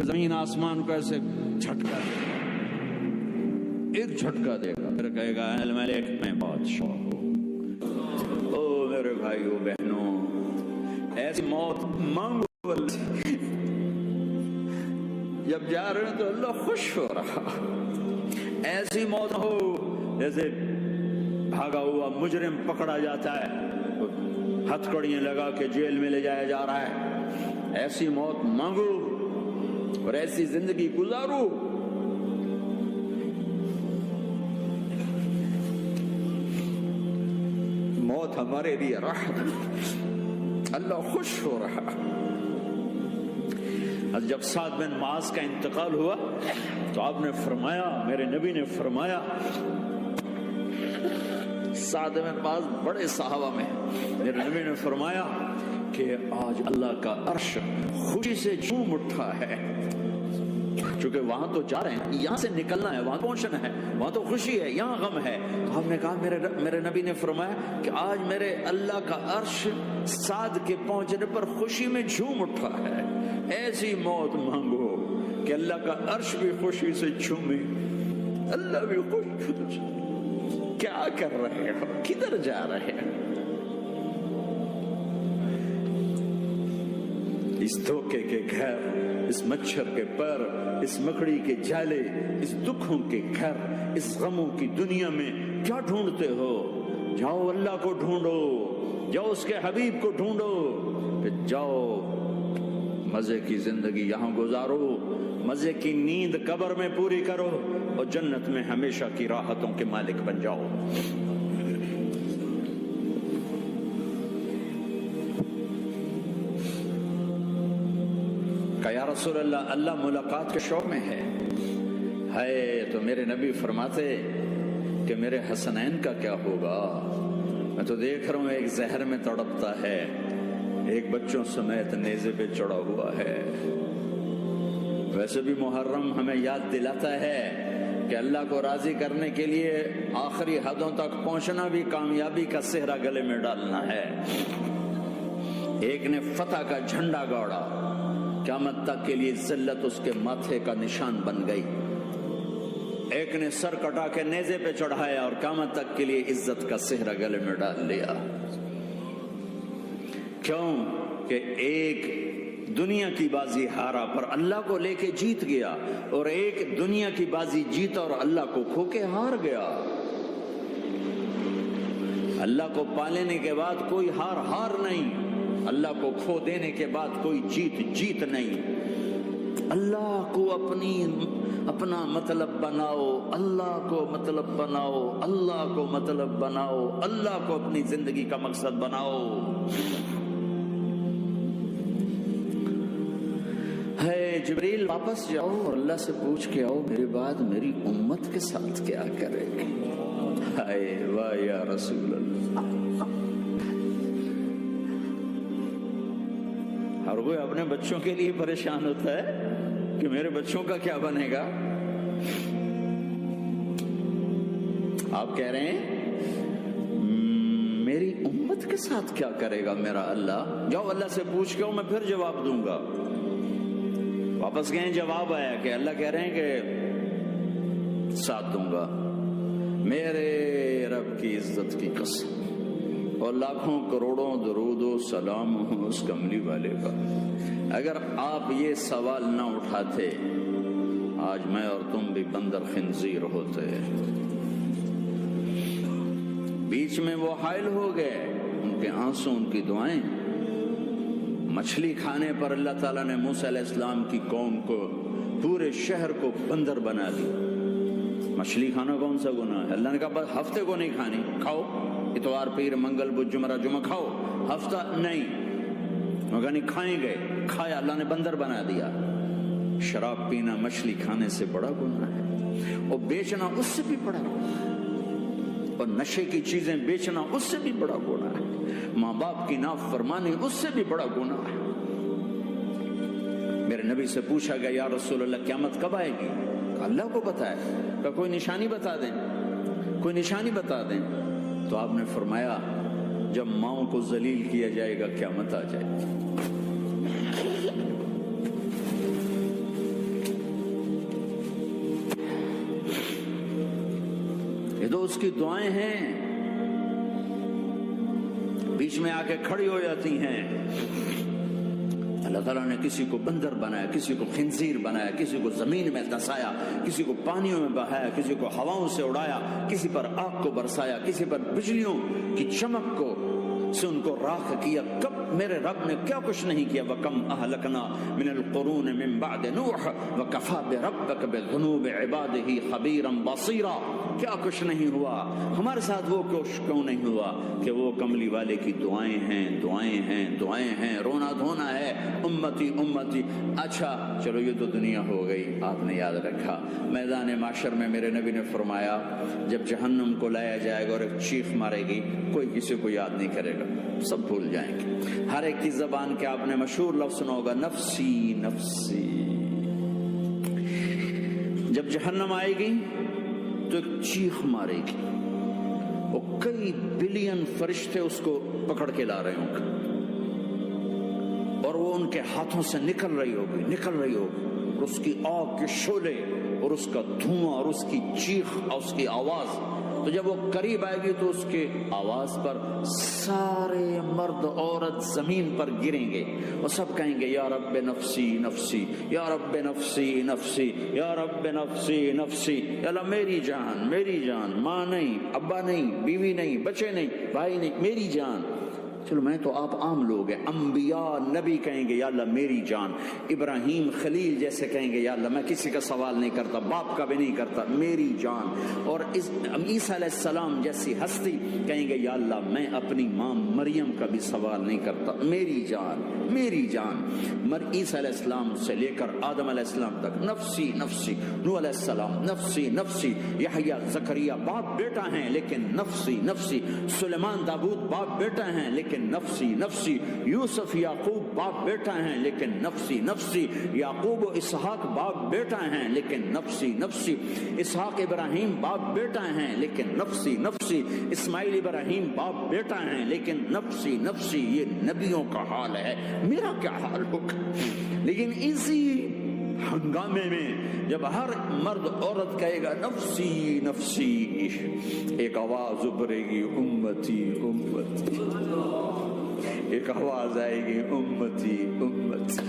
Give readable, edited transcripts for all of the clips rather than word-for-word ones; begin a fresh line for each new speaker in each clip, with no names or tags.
زمین آسمان کو ایسے جھٹکا دے گا، ایک جھٹکا دے گا، پھر کہے گا الملک میں بادشاہ ہوں۔ او میرے بھائیو بہنوں، ایسی موت مانگو۔ جب جا رہے ہیں تو اللہ خوش ہو رہا، ایسی موت ہو جیسے بھاگا ہوا مجرم پکڑا جاتا ہے، ہتھکڑیاں لگا کے جیل میں لے جایا جا رہا ہے، ایسی موت مانگو اور ایسی زندگی گزارو۔ موت ہمارے لیے راحت، اللہ خوش ہو رہا۔ جب سعد بن معاذ کا انتقال ہوا تو آپ نے فرمایا، میرے نبی نے فرمایا، سعد بن معاذ بڑے صحابہ میں، میرے نبی نے فرمایا کہ آج اللہ کا عرش خوشی سے جھوم اٹھا ہے، چونکہ وہاں تو جا رہے ہیں، یہاں سے نکلنا ہے، وہاں پہنچنا ہے، وہاں تو خوشی ہے، یہاں غم ہے۔ تو آپ نے کہا، میرے نبی نے فرمایا کہ آج میرے اللہ کا عرش سعد کے پہنچنے پر خوشی میں جھوم اٹھا ہے۔ ایسی موت مانگو کہ اللہ کا عرش بھی خوشی سے جھومے، اللہ بھی خوش۔ کیا کر رہے ہو؟ کدھر جا رہے ہیں؟ اس دھوکے کے گھر، اس مچھر کے پر، اس مکڑی کے جالے، اس دکھوں کے گھر، اس غموں کی دنیا میں کیا ڈھونڈتے ہو؟ جاؤ اللہ کو ڈھونڈو، جاؤ اس کے حبیب کو ڈھونڈو، پھر جاؤ مزے کی زندگی یہاں گزارو، مزے کی نیند قبر میں پوری کرو اور جنت میں ہمیشہ کی راحتوں کے مالک بن جاؤ۔ کہ یا رسول اللہ، اللہ ملاقات کے شوق میں ہے تو میرے نبی فرماتے کہ میرے حسنین کا کیا ہوگا؟ میں تو دیکھ رہا ہوں ایک زہر میں تڑپتا ہے، ایک بچوں سمیت نیزے پہ چڑھا ہوا ہے۔ ویسے بھی محرم ہمیں یاد دلاتا ہے کہ اللہ کو راضی کرنے کے لیے آخری حدوں تک پہنچنا بھی کامیابی کا صحرا گلے میں ڈالنا ہے۔ ایک نے فتح کا جھنڈا گاڑا، قیامت تک کے لیے ذلت اس کے ماتھے کا نشان بن گئی۔ ایک نے سر کٹا کے نیزے پہ چڑھایا اور قیامت تک کے لیے عزت کا صحرا گلے میں ڈال لیا۔ کیوں کہ ایک دنیا کی بازی ہارا پر اللہ کو لے کے جیت گیا، اور ایک دنیا کی بازی جیتا اور اللہ کو کھو کے ہار گیا۔ اللہ کو پا لینے کے بعد کوئی ہار نہیں، اللہ کو کھو دینے کے بعد کوئی جیت نہیں۔ اللہ کو اپنا مطلب بناؤ، اللہ کو مطلب بناؤ، اللہ کو مطلب بناؤ، اللہ کو اپنی زندگی کا مقصد بناؤ۔ جبریل واپس جاؤ اور اللہ سے پوچھ کے آؤ میرے بعد میری امت کے ساتھ کیا کرے گی؟ ہائے واہ یا رسول اللہ۔ ہر کوئی اپنے بچوں کے لیے پریشان ہوتا ہے کہ میرے بچوں کا کیا بنے گا۔ آپ کہہ رہے ہیں میری امت کے ساتھ کیا کرے گا میرا اللہ؟ جاؤ اللہ سے پوچھ کے آؤ، میں پھر جواب دوں گا۔ واپس گئے، جواب آیا کہ اللہ کہہ رہے ہیں کہ ساتھ دوں گا، میرے رب کی عزت کی قسم، اور لاکھوں کروڑوں درود و سلام ہوں اس کملی والے کا۔ اگر آپ یہ سوال نہ اٹھاتے آج میں اور تم بھی بندر خنزیر ہوتے۔ بیچ میں وہ حائل ہو گئے، ان کے آنسو، ان کی دعائیں۔ مچھلی کھانے پر اللہ تعالیٰ نے موسیٰ علیہ السلام کی قوم کو، پورے شہر کو بندر بنا دیا۔ مچھلی کھانا کون سا گناہ ہے؟ اللہ نے کہا بس ہفتے کو نہیں کھانی، کھاؤ، اتوار پیر منگل بدھ جمعہ کھاؤ، ہفتہ نہیں۔ مگر نہیں کھائیں گے، کھایا، اللہ نے بندر بنا دیا۔ شراب پینا مچھلی کھانے سے بڑا گناہ ہے، اور بیچنا اس سے بھی بڑا گناہ ہے، اور نشے کی چیزیں بیچنا اس سے بھی بڑا گناہ ہے، ماں باپ کی نافرمانی اس سے بھی بڑا گناہ ہے۔ میرے نبی سے پوچھا گیا یا رسول اللہ قیامت کب آئے گی؟ اللہ کو بتایا، کہ کوئی نشانی بتا دیں، کوئی نشانی بتا دیں۔ تو آپ نے فرمایا جب ماؤں کو ذلیل کیا جائے گا قیامت آ جائے گی۔ اس کی دعائیں ہیں بیچ میں آ کے کھڑی ہو جاتی ہیں. اللہ تعالیٰ نے کسی کو بندر بنایا, کسی کو خنزیر بنایا, کسی کو زمین میں دھسایا, کسی کو پانیوں میں بہایا, کسی کو ہواؤں سے اڑایا, کسی پر آگ کو برسایا, کسی پر بجلیوں کی چمک کو سے ان کو راکھ کیا. کب میرے رب نے کیا کچھ نہیں کیا. وَكَمْ أَهْلَكْنَا مِنَ الْقُرُونِ مِنْ بَعْدِ نُوحٍ وَكَفَى بِرَبِّكَ بِذُنُوبِ عِبَادِهِ خَبِيرًا بَصِيرًا. کیا کچھ نہیں ہوا ہمارے ساتھ, وہ کچھ کیوں نہیں ہوا کہ وہ کملی والے کی دعائیں ہیں, دعائیں ہیں, دعائیں ہیں, رونا دھونا ہے, امتی امتی. اچھا چلو یہ تو دنیا ہو گئی, آپ نے یاد رکھا. میدان معاشر میں میرے نبی نے فرمایا جب جہنم کو لایا جائے گا اور ایک چیخ مارے گی, کوئی کسی کو یاد نہیں کرے گا, سب بھول جائیں گے. ہر ایک کی زبان کے آپ نے مشہور لفظ سنا ہوگا, نفسی نفسی. جب جہنم آئے گی تو ایک چیخ مارے گی, اور کئی بلین فرشتے اس کو پکڑ کے لا رہے ہوں گے, اور وہ ان کے ہاتھوں سے نکل رہی ہوگی, اور اس کی آگ کے شعلے اور اس کا دھواں اور اس کی چیخ اور اس کی آواز. تو جب وہ قریب آئے گی تو اس کے آواز پر سارے مرد عورت زمین پر گریں گے, اور سب کہیں گے یا رب نفسی نفسی, یا رب نفسی نفسی, یا رب نفسی نفسی. یا اللہ میری جان, میری جان, ماں نہیں, ابا نہیں, بیوی نہیں, بچے نہیں, بھائی نہیں, میری جان. چلو میں تو آپ عام لوگ ہیں, انبیاء نبی کہیں گے یا اللہ میری جان. ابراہیم خلیل جیسے کہیں گے یا اللہ میں کسی کا سوال نہیں کرتا, باپ کا بھی نہیں کرتا, میری جان. اور عیسیٰ علیہ السلام جیسی ہستی کہیں گے یا اللہ میں اپنی ماں مریم کا بھی سوال نہیں کرتا, میری جان, میری جان. عیسیٰ علیہ السلام سے لے کر آدم علیہ السلام تک نفسی نفسی. نوح علیہ السلام نفسی نفسی. یحییٰ زکریا باپ بیٹا ہیں لیکن نفسی نفسی. سلیمان داؤد باپ بیٹا ہیں لیکن نفسی نفسی. یوسف یعقوب باپ بیٹا ہیں لیکن نفسی نفسی. یعقوب و اسحاق باپ بیٹا ہیں لیکن نفسی نفسی. اسحاق ابراہیم باپ بیٹا ہیں لیکن نفسی نفسی. اسماعیل ابراہیم باپ بیٹا ہیں لیکن نفسی نفسی. یہ نبیوں کا حال ہے, میرا کیا حال ہوگا. لیکن اسی ہنگامے میں جب ہر مرد عورت کہے گا نفسی نفسی, ایک آواز ابھرے گی امتی امتی. ایک آواز آئے گی امتی امتی.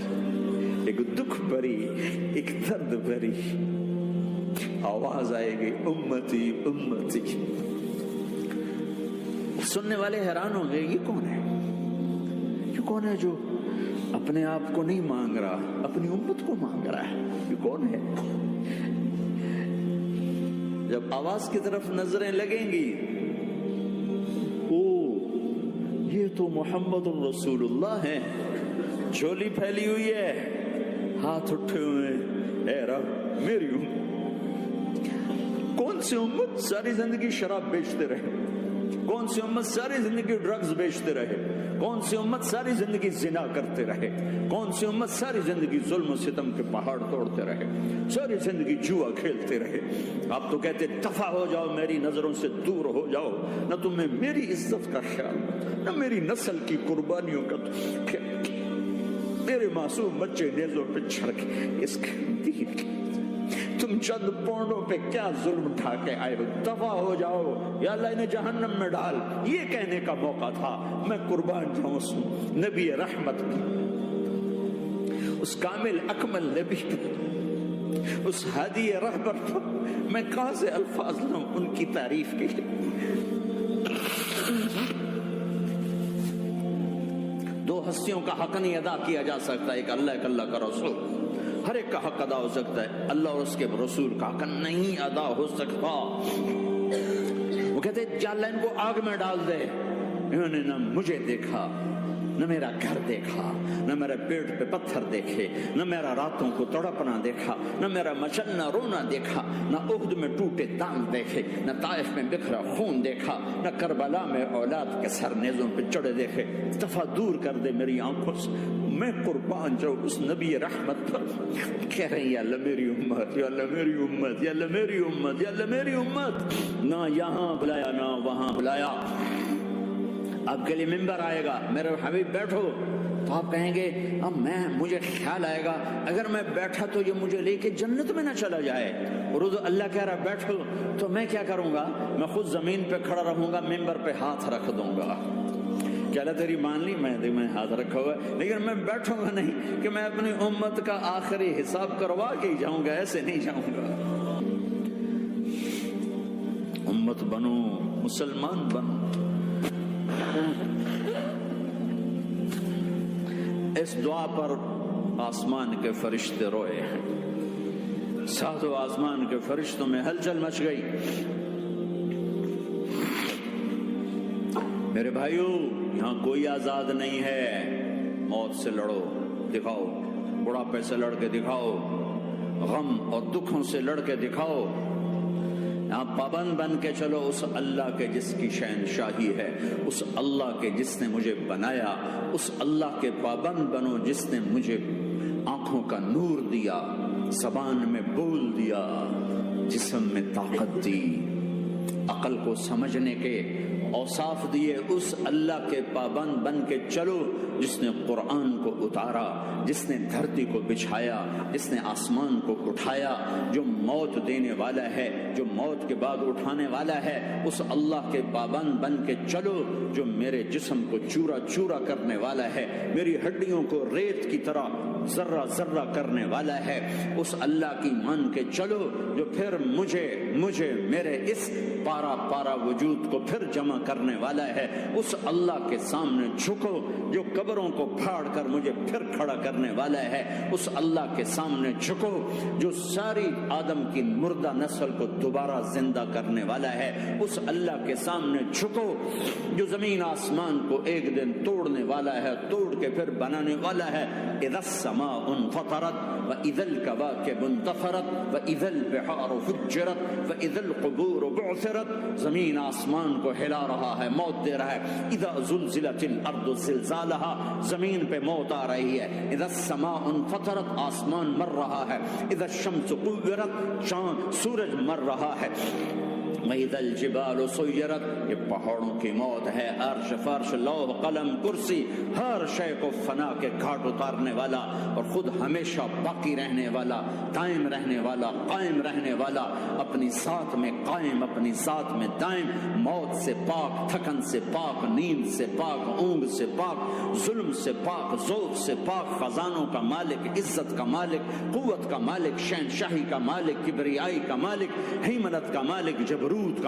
ایک دکھ بھری, ایک درد بھری آواز آئے گی امتی امتی. سننے والے حیران ہوں گے یہ کون ہے, یہ کون ہے جو اپنے آپ کو نہیں مانگ رہا, اپنی امت کو مانگ رہا ہے, یہ کون ہے. جب آواز کی طرف نظریں لگیں گی, او یہ تو محمد الرسول اللہ ہے, جھولی پھیلی ہوئی ہے, ہاتھ اٹھے ہوئے, اے رب میری امت. کون سی امت ساری زندگی شراب بیچتے رہے, کون سی امت ساری زندگی ڈرگز بیچتے رہے, کون سی امت ساری زندگی زنا کرتے رہے, کون سی امت ساری زندگی ظلم و ستم کے پہاڑ توڑتے رہے, ساری زندگی جوا کھیلتے رہے. آپ تو کہتے دفع ہو جاؤ, میری نظروں سے دور ہو جاؤ, نہ تمہیں میری عزت کا خیال, نہ میری نسل کی قربانیوں کا خیال. میرے معصوم بچے نیزوں پہ چھڑ کے اس کے دین کی, تم چند پونڈوں پہ کیا ظلم اٹھا کے آئے ہو, دفع ہو جاؤ, یا اللہ انہیں جہنم میں ڈال. یہ کہنے کا موقع تھا. میں قربان جاؤں اس نبی رحمت کی, اس کامل اکمل نبی کی, اس ہادی رہبر پر میں کہاں سے الفاظ لوں ان کی تعریف کے لیے. دو ہستیوں کا حق نہیں ادا کیا جا سکتا, ایک اللہ, ایک اللہ کا رسول. ہر ایک کا حق ادا ہو سکتا ہے, اللہ اور اس کے رسول کا حق نہیں ادا ہو سکتا. وہ کہتے ہیں اللہ ان کو آگ میں ڈال دے. انہوں نے نہ مجھے دیکھا, نہ میرا گھر دیکھا, نہ میرے پیٹ پہ پتھر دیکھے, نہ میرا راتوں کو تڑپنا دیکھا, نہ میرا مچلنا رونا دیکھا, نہ احد میں ٹوٹے دانت دیکھے, نہ طائف میں بکھرا خون دیکھا, نہ کربلا میں اولاد کے سر نیزوں پہ چڑھے دیکھے. دفع دور کر دے میری آنکھوں سے, میں قربان جاؤں اس نبی رحمت پر. کہہ رہے ہیں یا اللہ میری امت, یا اللہ میری امت, یا اللہ میری امت, یا اللہ میری امت. نہ یہاں بلایا نہ وہاں بلایا, آپ کے لیے ممبر آئے گا، میرے حبیب بیٹھو، تو آپ کہیں گے اب مجھے خیال آئے گا اگر میں بیٹھا تو یہ مجھے لے کے جنت میں نہ چلا جائے، اور اللہ کہہ رہا بیٹھو، تو میں کیا کروں گا؟ میں خود زمین پہ کھڑا رہوں گا، ممبر پہ ہاتھ رکھ دوں گا کہ اللہ تیری مان لی، میں ہاتھ رکھا ہوا ہے، لیکن میں بیٹھوں گا نہیں کہ میں اپنی امت کا آخری حساب کروا کے ہی جاؤں گا، ایسے نہیں جاؤں گا۔ امت بنو، مسلمان بنو۔ اس دعا پر آسمان کے فرشتے روئے ہیں، ساتوں آسمان کے فرشتوں میں ہلچل مچ گئی۔ میرے بھائیو، یہاں کوئی آزاد نہیں ہے، موت سے لڑو، دکھاؤ، بڑھاپے سے لڑ کے دکھاؤ، غم اور دکھوں سے لڑ کے دکھاؤ، یہاں پابند بن کے چلو اس اللہ کے جس کی شہنشاہی ہے، اس اللہ کے جس نے مجھے بنایا، اس اللہ کے پابند بنو جس نے مجھے آنکھوں کا نور دیا، زبان میں بول دیا، جسم میں طاقت دی، عقل کو سمجھنے کے اوصاف دیے، اس اللہ کے پابند بن کے چلو جس نے قرآن کو اتارا، جس نے دھرتی کو بچھایا، جس نے آسمان کو اٹھایا، جو موت دینے والا ہے، جو موت کے بعد اٹھانے والا ہے، اس اللہ کے پابند بن کے چلو جو میرے جسم کو چورا چورا کرنے والا ہے، میری ہڈیوں کو ریت کی طرح ذرہ ذرہ کرنے والا ہے، اس اللہ کی مان کے چلو جو پھر مجھے میرے اس پارا پارا وجود کو پھر جمع کرنے والا ہے، اس اللہ کے سامنے جھکو جو قبروں کو پھاڑ کر مجھے پھر کھڑا کرنے والا ہے، اس اللہ کے سامنے جھکو جو ساری آدم کی مردہ نسل کو دوبارہ زندہ کرنے والا ہے، اس اللہ کے سامنے جھکو جو زمین آسمان کو ایک دن توڑنے والا ہے، توڑ کے پھر بنانے والا ہے۔ اذا السماء انفطرت واذا الكواكب انتثرت واذا البحار فجرت واذا القبور بعثرت، زمین آسمان کو ہلا رہا ہے، موت دے رہا ہے۔ اذا زلزلت الارض زلزالها، زمین پہ موت آ رہی ہے۔ اذا السماء انفطرت، آسمان مر رہا ہے۔ اذا الشمس قورت، چاند سورج مر رہا ہے۔ وَإِذَا الْجِبَالُ سُيِّرَتْ، یہ پہاڑوں کی موت ہے۔ عرش فرش لوح قلم کرسی ہر شے کو فنا کے گھاٹ اتارنے والا اور خود ہمیشہ باقی رہنے والا، دائم رہنے والا، قائم رہنے والا، اپنی ذات میں قائم، اپنی ذات میں دائم، موت سے پاک، تھکن سے پاک، نیند سے پاک، اونگ سے پاک، ظلم سے پاک، ذوق سے پاک، خزانوں کا مالک، عزت کا مالک، قوت کا مالک، شہنشاہی کا مالک، کبریائی کا مالک، حیمنت کا مالک، جبروت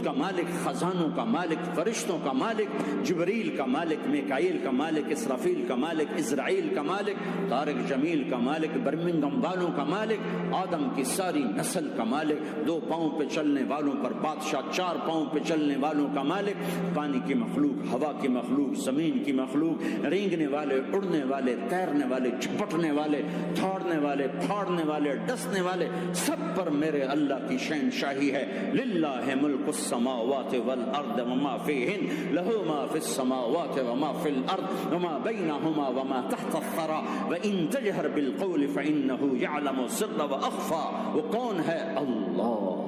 کا مالک، خزانوں کا مالک، فرشتوں کا مالک، جبریل کا مالک، میکائیل کا مالک، اسرافیل کا مالک، اسرائیل کا مالک، طارق جمیل کا مالک، برمنگم والوں کا مالک، آدم کی ساری نسل کا مالک، 2 پاؤں پہ چلنے والوں پر بادشاہ، 4 پاؤں پہ چلنے والوں کا مالک، پانی کی مخلوق، ہوا کی مخلوق، زمین کی مخلوق، رینگنے والے، اڑنے والے، تیرنے والے، جھپٹنے والے، دھاڑنے والے، پھاڑنے والے، ڈسنے والے، سب پر میرے اللہ کی شہنشاہی ہے۔ للہ ملک السماوات والارض وما فیہن، لہ ما فی السماوات وما فی الارض وما بینہما وما تحت الثری وان تجہر بالقول فانہ یعلم السر واخفی۔ وہ کون ہے؟ اللہ۔